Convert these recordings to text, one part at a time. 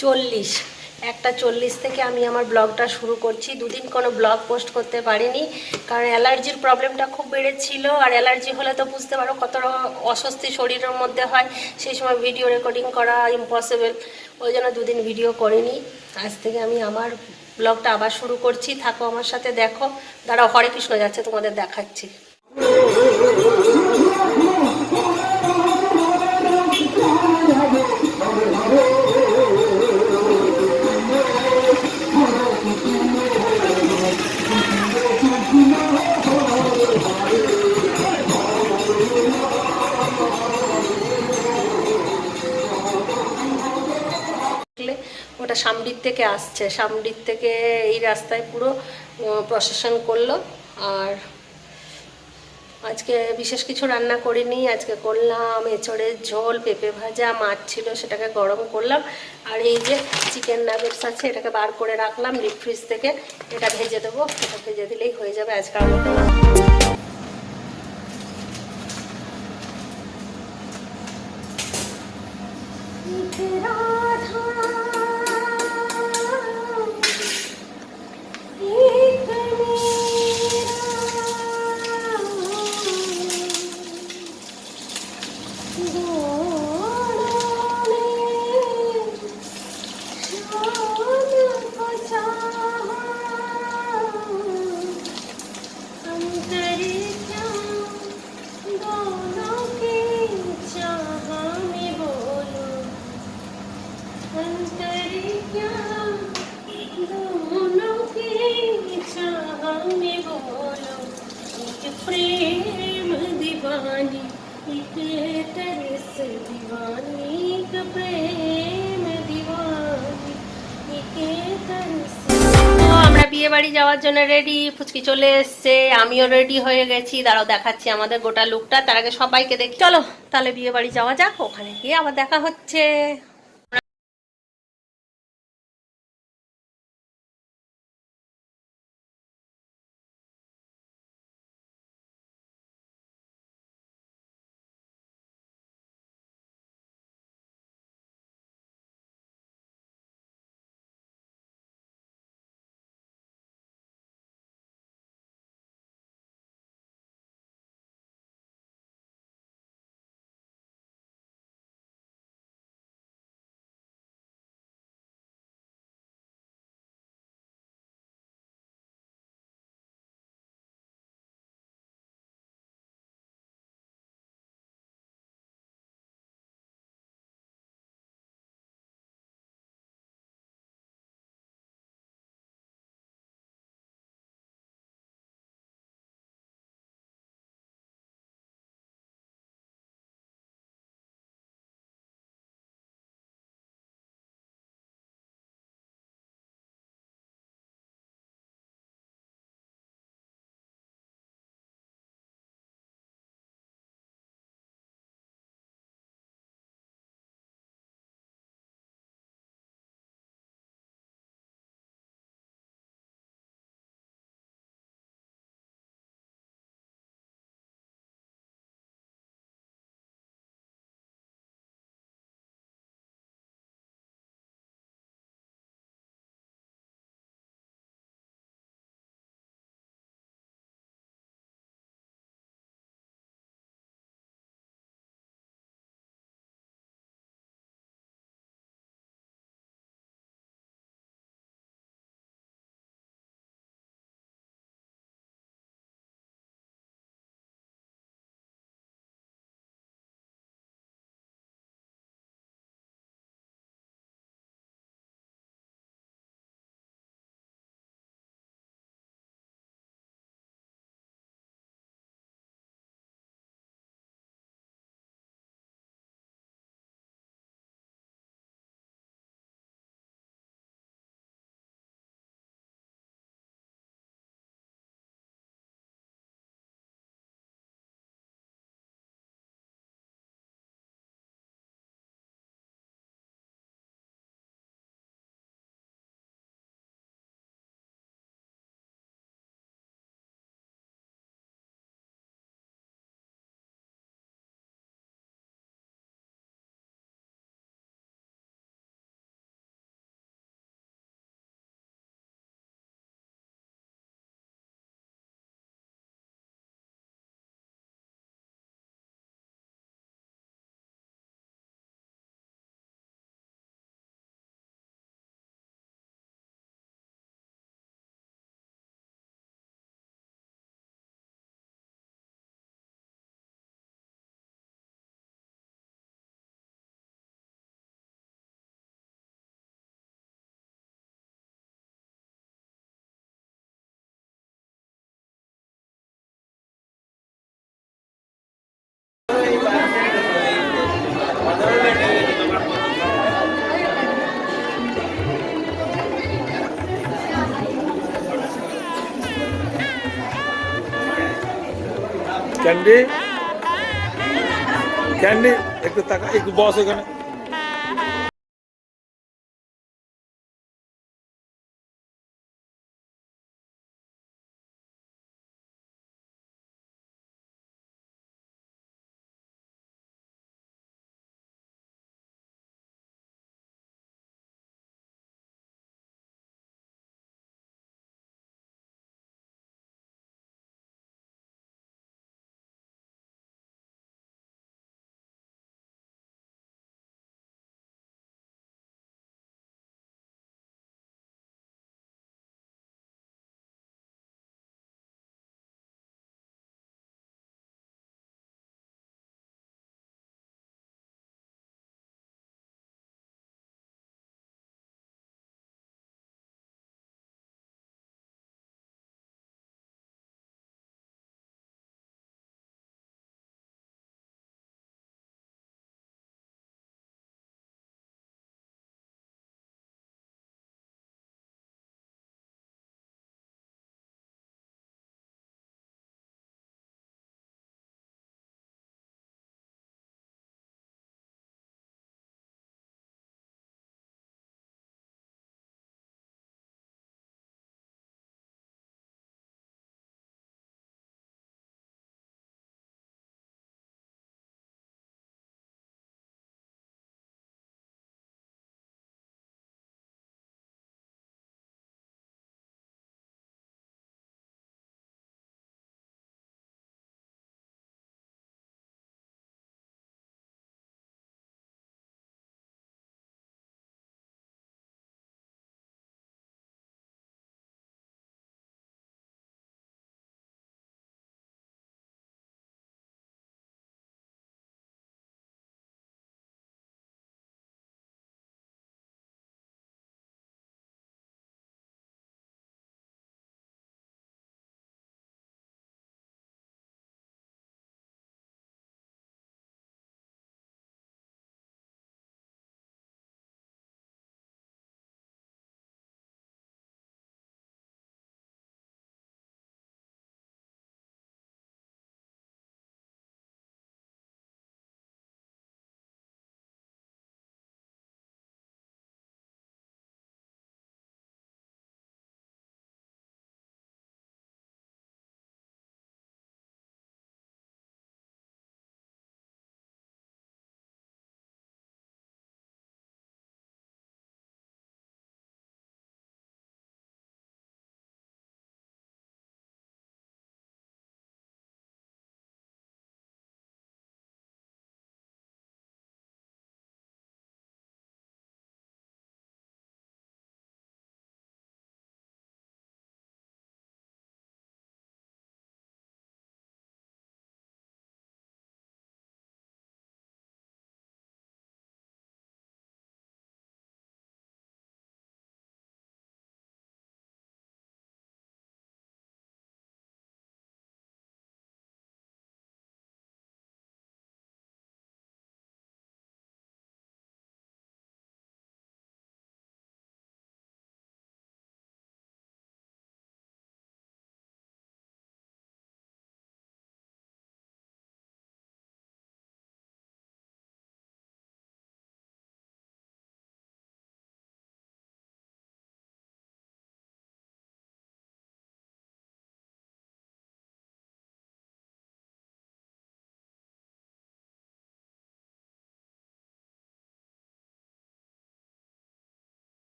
40, 1:40 থেকে আমি আমার ব্লগটা শুরু করছি। দুদিন কোনো ব্লগ পোস্ট করতে পারিনি, কারণ অ্যালার্জির প্রবলেমটা খুব বেড়েছিল। আর অ্যালার্জি হলে তো বুঝতে পারো কত অস্বস্তি শরীরের মধ্যে হয়, সেই সময় ভিডিও রেকর্ডিং করা ইম্পসিবল। ওই জন্য দুদিন ভিডিও করিনি। আজ থেকে আমি আমার ব্লগটা আবার শুরু করছি, থাকো আমার সাথে, দেখো। দাঁড়াও, হরে কৃষ্ণ যাচ্ছে, তোমাদের দেখাচ্ছি। ওটা সামডির থেকে আসছে, সামডির থেকে এই রাস্তায় পুরো প্রসেশন করলো। আর আজকে বিশেষ কিছু রান্না করিনি, আজকে করলাম এঁচড়ের ঝোল, পেঁপে ভাজা, মাছ ছিল সেটাকে গরম করলাম। আর এই যে চিকেন নাগেটস আছে, এটাকে বার করে রাখলাম ডিপ ফ্রিজ থেকে, এটা ভেজে দেবো। এটা ভেজে দিলেই হয়ে যাবে আজকাল মতো। प्रेम दीवानी एक तरस दीवानी का प्रेम दीवानी एक तरस। তো আমরা বিয়ে বাড়ি যাওয়ার জন্য রেডি, ফুচকি চলে এসছে, আমিও রেডি হয়ে গেছি। দাঁড়াও দেখাচ্ছি আমাদের গোটা লুকটা, তার আগে সবাইকে দেখি। চলো তাহলে বিয়ে বাড়ি যাওয়া যাক, ওখানে গিয়ে আবার দেখা হচ্ছে। ক্যান্ডি ক্যান্ডি একটু তাকা, একটু বস এখানে।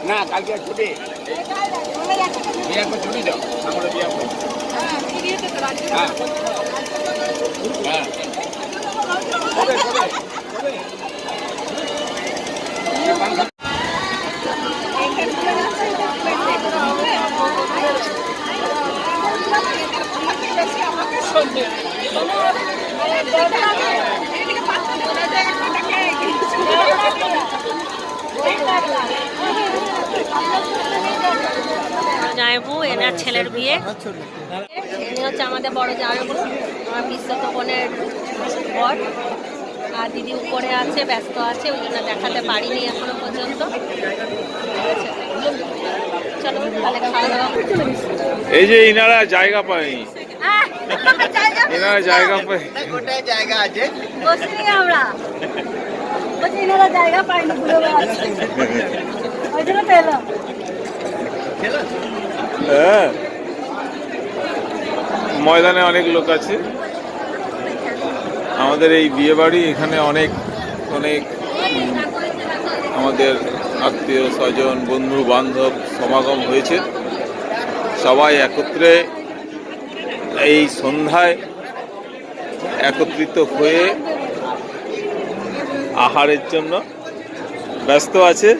না কালকে ছুটি বিয়ে করে ছুটি দাও আমরা বিয়ে করব হ্যাঁ হ্যাঁ কবে জামাইবু এনার ছেলের বিয়ে, ইনি হচ্ছে আমাদের বড় জামাইবু, আমার বিশ্বত বোনের বর। আর দিদি উপরে আছে, ব্যস্ত আছে, ওই জন্য দেখাতে পারিনি এখনো পর্যন্ত। চলো তাহলে খাওয়া দাওয়া। এই যে ইনারা জায়গা পায়নি, এনারা জায়গা পায়, গোটায় জায়গা আছে বসিনি আমরা, বলছি এনারা জায়গা পায়নি, ঘুরে বেড়াচ্ছে, ওই জন্য পেলাম। হ্যাঁ ময়দানে অনেক লোক আছে। আমাদের এই বিয়ে বাড়ি, এখানে অনেক অনেক আমাদের আত্মীয় স্বজন বন্ধু বান্ধব সমাগম হয়েছে। সবাই একত্রে এই সন্ধ্যায় একত্রিত হয়ে আহারের জন্য ব্যস্ত আছে।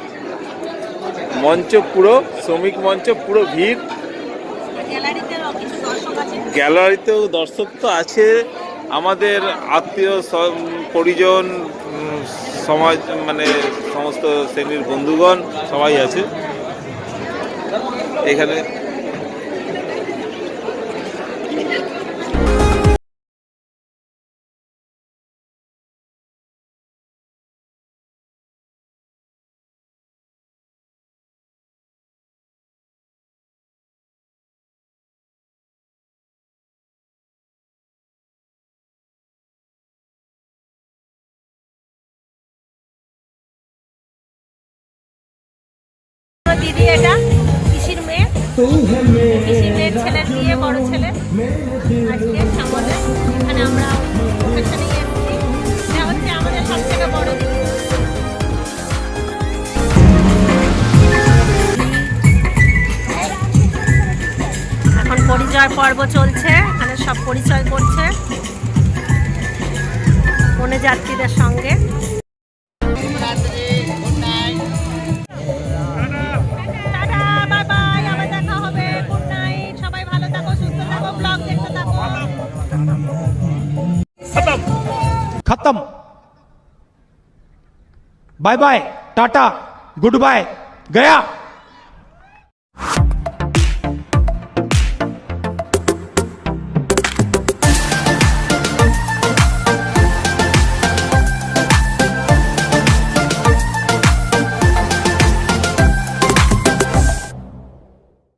মঞ্চ পুরো, শ্রমিক মঞ্চ পুরো ভিড়, গ্যালারিতেও দর্শক তো আছে। আমাদের আত্মীয় পরিজন, সমাজ মানে সমস্ত শ্রেণীর বন্ধুগণ সবাই আছে এখানে। দিদি এটা পিসির মেয়ে, পিসির মেয়ের ছেলের বিয়ে, বড় ছেলে আজকে সামনে। এখানে আমরা ওখানে এসেছি, এটা হচ্ছে আমাদের সব থেকে বড় দিদি। এখন পরিচয় পর্ব চলছে, এখানে সব পরিচয় করছে কনে যাত্রীদের সঙ্গে। खत्म, बाय बाय, टाटा, गुड बाय, गया।